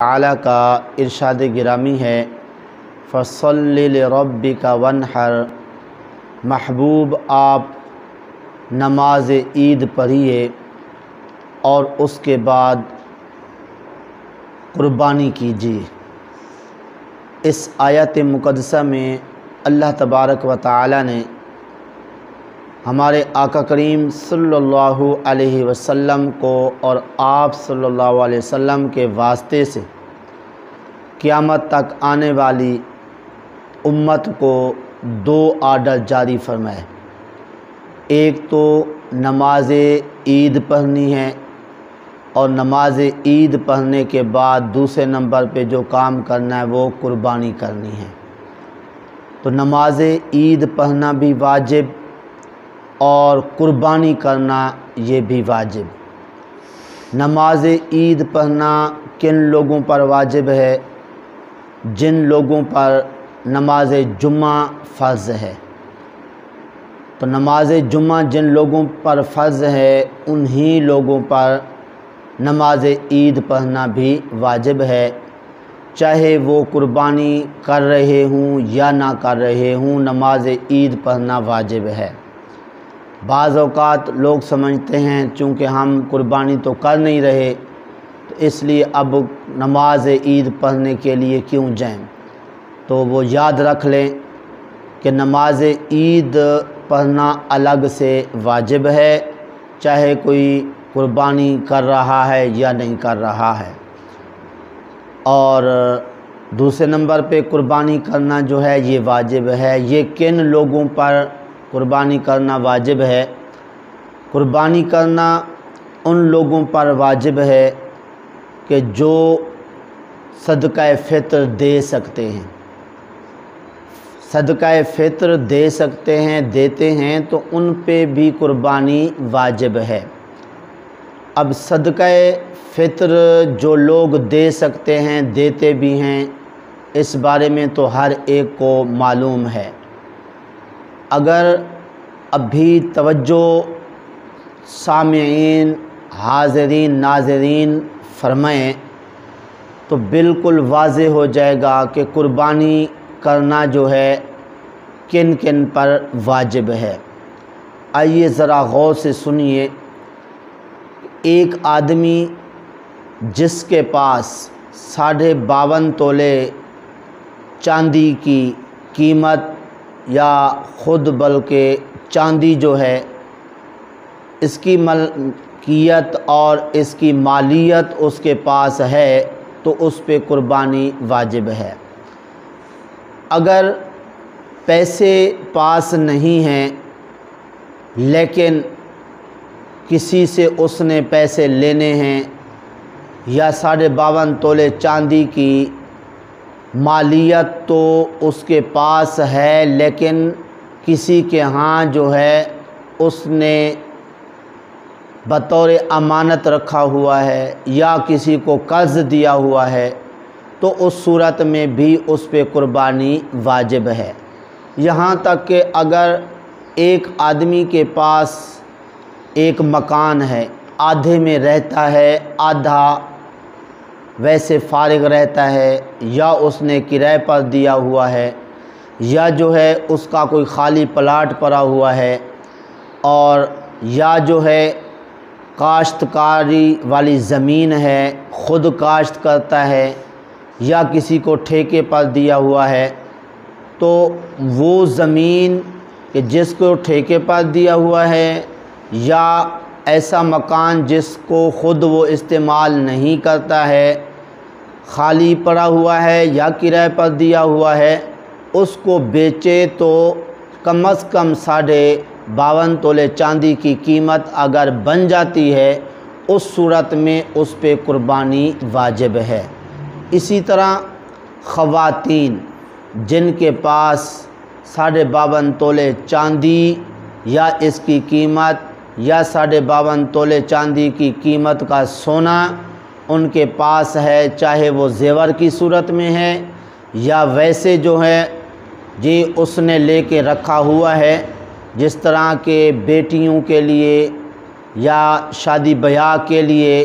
تعالی کا ارشاد گرامی ہے فَصَلِّ لِرَبِّكَ وَانْحَرْ۔ محبوب آپ نماز عید پڑھیے اور اس کے بعد قربانی کیجیے۔ اس آیت مقدسہ میں اللہ تبارک و تعالی نے ہمارے آقا کریم صلی اللہ علیہ وسلم کو اور آپ صلی اللہ علیہ وسلم کے واسطے سے قیامت تک آنے والی امت کو دو آرڈر جاری فرمائے۔ ایک تو نماز عید پڑھنی ہے اور نماز عید پڑھنے کے بعد دوسرے نمبر پہ جو کام کرنا ہے وہ قربانی کرنی ہے۔ تو نماز عید پڑھنا بھی واجب اور قربانی کرنا یہ بھی واجب۔ نماز عید پڑھنا کن لوگوں پر واجب ہے؟ جن لوگوں پر نماز جمعہ فرض ہے۔ تو نماز جمعہ جن لوگوں پر فرض ہے انہی لوگوں پر نماز عید پڑھنا بھی واجب ہے، چاہے وہ قربانی کر رہے ہوں یا نہ کر رہے ہوں، نماز عید پڑھنا واجب ہے۔ بعض اوقات لوگ سمجھتے ہیں چونکہ ہم قربانی تو کر نہیں رہے تو اس لیے اب نماز عید پڑھنے کے لیے کیوں جائیں؟ تو وہ یاد رکھ لیں کہ نماز عید پڑھنا الگ سے واجب ہے، چاہے کوئی قربانی کر رہا ہے یا نہیں کر رہا ہے۔ اور دوسرے نمبر پہ قربانی کرنا جو ہے یہ واجب ہے۔ یہ کن لوگوں پر قربانی کرنا واجب ہے؟ قربانی کرنا ان لوگوں پر واجب ہے کہ جو صدقہ فطر دے سکتے ہیں۔ صدقہ فطر دے سکتے ہیں، دیتے ہیں تو ان پہ بھی قربانی واجب ہے۔ اب صدقہ فطر جو لوگ دے سکتے ہیں، دیتے بھی ہیں، اس بارے میں تو ہر ایک کو معلوم ہے۔ اگر ابھی توجہ سامعین، حاضرین، ناظرین فرمائیں تو بالکل واضح ہو جائے گا کہ قربانی کرنا جو ہے کن کن پر واجب ہے۔ آئیے ذرا غور سے سنیے۔ ایک آدمی جس کے پاس 52.5 تولے چاندی کی قیمت یا خود بلکہ چاندی جو ہے اس کی ملکیت اور اس کی مالیت اس کے پاس ہے تو اس پہ قربانی واجب ہے۔ اگر پیسے پاس نہیں ہیں لیکن کسی سے اس نے پیسے لینے ہیں یا 52.5 تولے چاندی کی مالیت تو اس کے پاس ہے لیکن کسی کے ہاں جو ہے اس نے بطور امانت رکھا ہوا ہے یا کسی کو قرض دیا ہوا ہے تو اس صورت میں بھی اس پہ قربانی واجب ہے۔ یہاں تک کہ اگر ایک آدمی کے پاس ایک مکان ہے، آدھے میں رہتا ہے، آدھا ویسے فارغ رہتا ہے، یا اس نے کرائے پر دیا ہوا ہے یا جو ہے اس کا کوئی خالی پلاٹ پڑا ہوا ہے، اور یا جو ہے کاشتکاری والی زمین ہے، خود کاشت کرتا ہے یا کسی کو ٹھیکے پر دیا ہوا ہے، تو وہ زمین کہ جس کو ٹھیکے پر دیا ہوا ہے یا ایسا مکان جس کو خود وہ استعمال نہیں کرتا ہے، خالی پڑا ہوا ہے یا کرائے پر دیا ہوا ہے، اس کو بیچے تو کم از کم 52.5 تولے چاندی کی قیمت اگر بن جاتی ہے اس صورت میں اس پہ قربانی واجب ہے۔ اسی طرح خواتین جن کے پاس 52.5 تولے چاندی یا اس کی قیمت یا 52.5 تولے چاندی کی قیمت کا سونا ان کے پاس ہے، چاہے وہ زیور کی صورت میں ہے یا ویسے جو ہے جی اس نے لے کے رکھا ہوا ہے، جس طرح کے بیٹیوں کے لیے یا شادی بیاہ کے لیے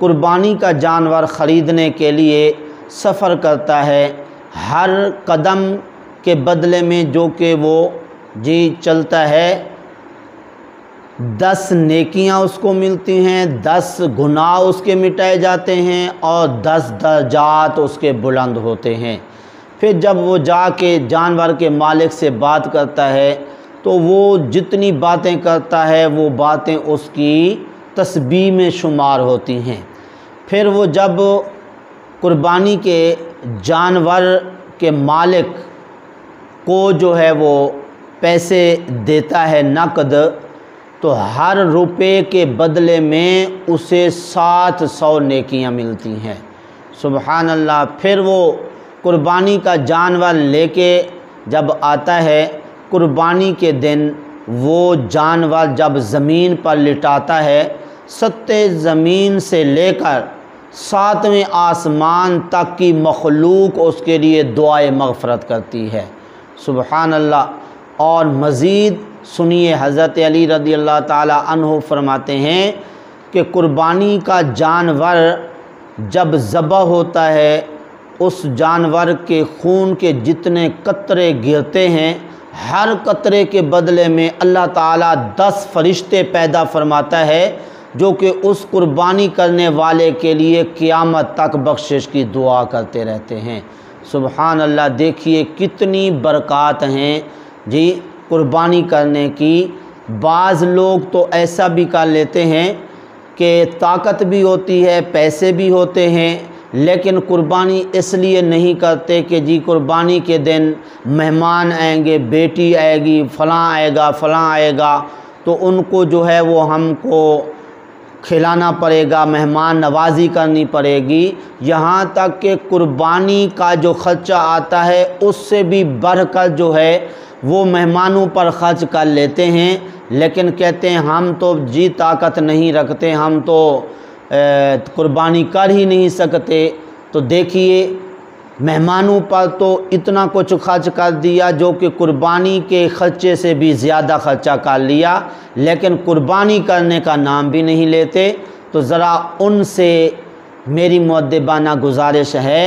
قربانی کا جانور خریدنے کے لیے سفر کرتا ہے، ہر قدم کے بدلے میں جو کہ وہ چلتا ہے 10 نیکیاں اس کو ملتی ہیں، 10 گناہ اس کے مٹائے جاتے ہیں اور 10 درجات اس کے بلند ہوتے ہیں۔ پھر جب وہ جا کے جانور کے مالک سے بات کرتا ہے تو وہ جتنی باتیں کرتا ہے وہ باتیں اس کی تسبیح میں شمار ہوتی ہیں۔ پھر وہ جب قربانی کے جانور کے مالک کو جو ہے وہ پیسے دیتا ہے نقد، تو ہر روپے کے بدلے میں اسے 700 نیکیاں ملتی ہیں۔ سبحان اللہ۔ پھر وہ قربانی کا جانور لے کے جب آتا ہے، قربانی کے دن وہ جانور جب زمین پر لٹاتا ہے، 7 زمین سے لے کر 7ویں آسمان تک کی مخلوق اس کے لیے دعائے مغفرت کرتی ہے۔ سبحان اللہ۔ اور مزید سنیے، حضرت علی رضی اللہ تعالی عنہ فرماتے ہیں کہ قربانی کا جانور جب ذبح ہوتا ہے، اس جانور کے خون کے جتنے قطرے گرتے ہیں، ہر قطرے کے بدلے میں اللہ تعالیٰ 10 فرشتے پیدا فرماتا ہے جو کہ اس قربانی کرنے والے کے لیے قیامت تک بخشش کی دعا کرتے رہتے ہیں۔ سبحان اللہ۔ دیکھیے کتنی برکات ہیں قربانی کرنے کی۔ بعض لوگ تو ایسا بھی کر لیتے ہیں کہ طاقت بھی ہوتی ہے، پیسے بھی ہوتے ہیں، لیکن قربانی اس لیے نہیں کرتے کہ قربانی کے دن مہمان آئیں گے، بیٹی آئے گی، فلاں آئے گا، فلاں آئے گا، تو ان کو جو ہے وہ ہم کو کھلانا پڑے گا، مہمان نوازی کرنی پڑے گی۔ یہاں تک کہ قربانی کا جو خرچہ آتا ہے اس سے بھی بڑھ کر جو ہے وہ مہمانوں پر خرچ کر لیتے ہیں، لیکن کہتے ہیں ہم تو طاقت نہیں رکھتے، ہم تو قربانی کر ہی نہیں سکتے۔ تو دیکھیے مہمانوں پر تو اتنا کچھ خرچ کر دیا جو کہ قربانی کے خرچے سے بھی زیادہ خرچہ کر لیا، لیکن قربانی کرنے کا نام بھی نہیں لیتے۔ تو ذرا ان سے میری مؤدبانہ گزارش ہے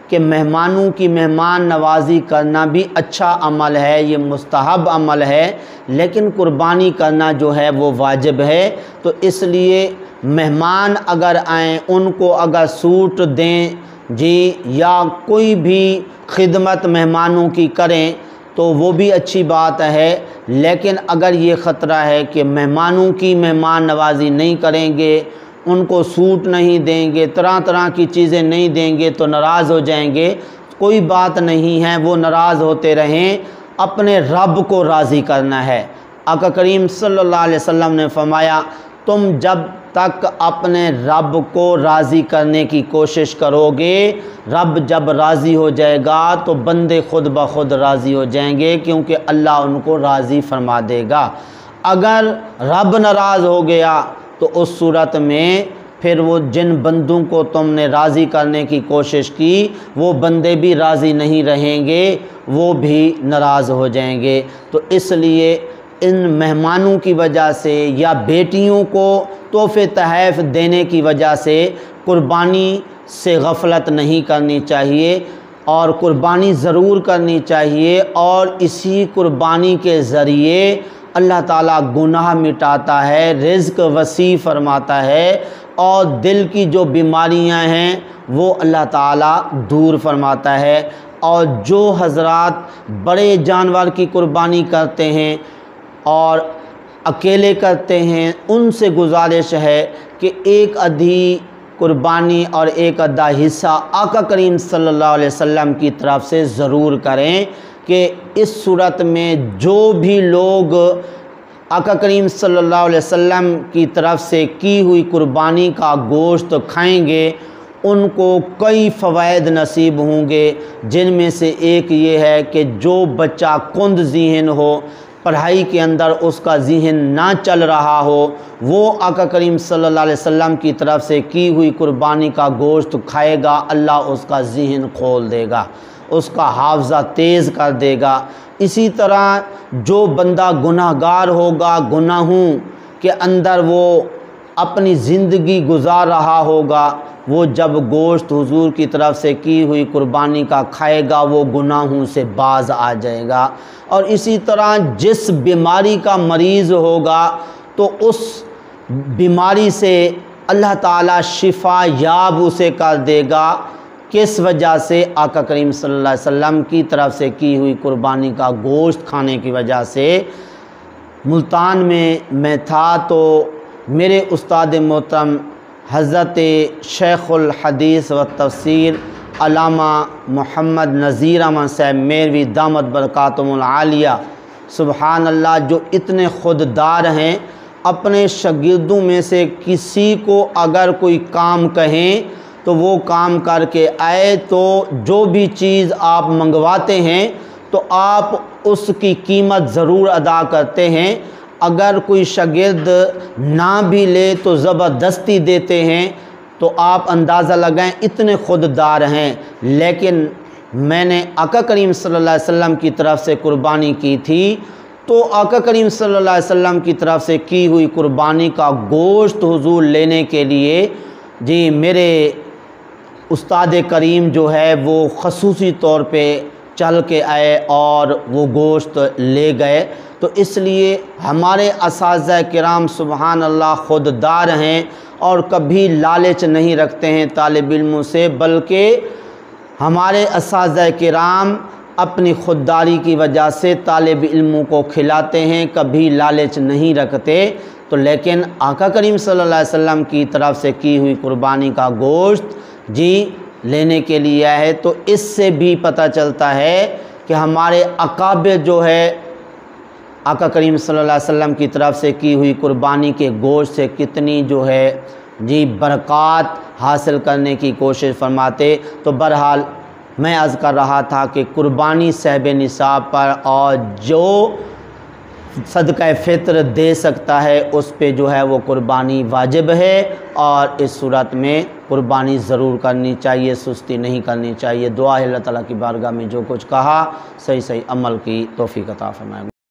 کہ مہمانوں کی مہمان نوازی کرنا بھی اچھا عمل ہے، یہ مستحب عمل ہے، لیکن قربانی کرنا جو ہے وہ واجب ہے۔ تو اس لیے مہمان اگر آئیں ان کو اگر سوٹ دیں یا کوئی بھی خدمت مہمانوں کی کریں تو وہ بھی اچھی بات ہے، لیکن اگر یہ خطرہ ہے کہ مہمانوں کی مہمان نوازی نہیں کریں گے، ان کو سوٹ نہیں دیں گے، طرح طرح کی چیزیں نہیں دیں گے تو ناراض ہو جائیں گے، کوئی بات نہیں ہے، وہ ناراض ہوتے رہیں، اپنے رب کو راضی کرنا ہے۔ آقا کریم صلی اللہ علیہ وسلم نے فرمایا تم جب تک اپنے رب کو راضی کرنے کی کوشش کرو گے، رب جب راضی ہو جائے گا تو بندے خود بخود راضی ہو جائیں گے، کیونکہ اللہ ان کو راضی فرما دے گا۔ اگر رب ناراض ہو گیا تو اس صورت میں پھر وہ جن بندوں کو تم نے راضی کرنے کی کوشش کی وہ بندے بھی راضی نہیں رہیں گے، وہ بھی ناراض ہو جائیں گے۔ تو اس لیے ان مہمانوں کی وجہ سے یا بیٹیوں کو تحفے تحائف دینے کی وجہ سے قربانی سے غفلت نہیں کرنی چاہیے، اور قربانی ضرور کرنی چاہیے، اور اسی قربانی کے ذریعے اللہ تعالیٰ گناہ مٹاتا ہے، رزق وسیع فرماتا ہے، اور دل کی جو بیماریاں ہیں وہ اللہ تعالیٰ دور فرماتا ہے۔ اور جو حضرات بڑے جانور کی قربانی کرتے ہیں اور اکیلے کرتے ہیں، ان سے گزارش ہے کہ ایک آدھی قربانی اور ایک آدھا حصہ آقا کریم صلی اللہ علیہ وسلم کی طرف سے ضرور کریں، کہ اس صورت میں جو بھی لوگ آقا کریم صلی اللہ علیہ وسلم کی طرف سے کی ہوئی قربانی کا گوشت کھائیں گے ان کو کئی فوائد نصیب ہوں گے، جن میں سے ایک یہ ہے کہ جو بچہ کند ذہن ہو، پڑھائی کے اندر اس کا ذہن نہ چل رہا ہو، وہ آقا کریم صلی اللہ علیہ وسلم کی طرف سے کی ہوئی قربانی کا گوشت کھائے گا، اللہ اس کا ذہن کھول دے گا، اس کا حافظہ تیز کر دے گا۔ اسی طرح جو بندہ گناہ گار ہوگا، گناہوں کے اندر وہ اپنی زندگی گزار رہا ہوگا، وہ جب گوشت حضور کی طرف سے کی ہوئی قربانی کا کھائے گا وہ گناہوں سے باز آ جائے گا۔ اور اسی طرح جس بیماری کا مریض ہوگا تو اس بیماری سے اللہ تعالیٰ شفا یاب اسے کر دے گا، کس وجہ سے؟ آقا کریم صلی اللہ علیہ وسلم کی طرف سے کی ہوئی قربانی کا گوشت کھانے کی وجہ سے۔ ملتان میں تھا تو میرے استاد محترم حضرت شیخ الحدیث و تفسیر علامہ محمد نذیر احمد صاحب میروی دامت برکاتہم العالیہ، سبحان اللہ، جو اتنے خوددار ہیں، اپنے شاگردوں میں سے کسی کو اگر کوئی کام کہیں تو وہ کام کر کے آئے، تو جو بھی چیز آپ منگواتے ہیں تو آپ اس کی قیمت ضرور ادا کرتے ہیں۔ اگر کوئی شاگرد نہ بھی لے تو زبردستی دیتے ہیں، تو آپ اندازہ لگائیں اتنے خوددار ہیں۔ لیکن میں نے آقا کریم صلی اللہ علیہ وسلم کی طرف سے قربانی کی تھی، تو آقا کریم صلی اللہ علیہ وسلم کی طرف سے کی ہوئی قربانی کا گوشت حضور لینے کے لیے جی میرے استاد کریم جو ہے وہ خصوصی طور پہ چل کے آئے اور وہ گوشت لے گئے۔ تو اس لیے ہمارے اساتذہ کرام سبحان اللہ خوددار ہیں اور کبھی لالچ نہیں رکھتے ہیں طالب علموں سے، بلکہ ہمارے اساتذہ کرام اپنی خودداری کی وجہ سے طالب علموں کو کھلاتے ہیں، کبھی لالچ نہیں رکھتے۔ تو لیکن آقا کریم صلی اللہ علیہ وسلم کی طرف سے کی ہوئی قربانی کا گوشت جی لینے کے لیے ہے، تو اس سے بھی پتہ چلتا ہے کہ ہمارے اکابر جو ہے آقا کریم صلی اللہ علیہ وسلم کی طرف سے کی ہوئی قربانی کے گوشت سے کتنی جو ہے جی برکات حاصل کرنے کی کوشش فرماتے۔ تو بہرحال میں عرض کر رہا تھا کہ قربانی صاحب نصاب پر اور جو صدقہ فطر دے سکتا ہے اس پہ جو ہے وہ قربانی واجب ہے، اور اس صورت میں قربانی ضرور کرنی چاہیے، سستی نہیں کرنی چاہیے۔ دعا ہے اللہ تعالیٰ کی بارگاہ میں جو کچھ کہا صحیح عمل کی توفیق عطا فرمائے۔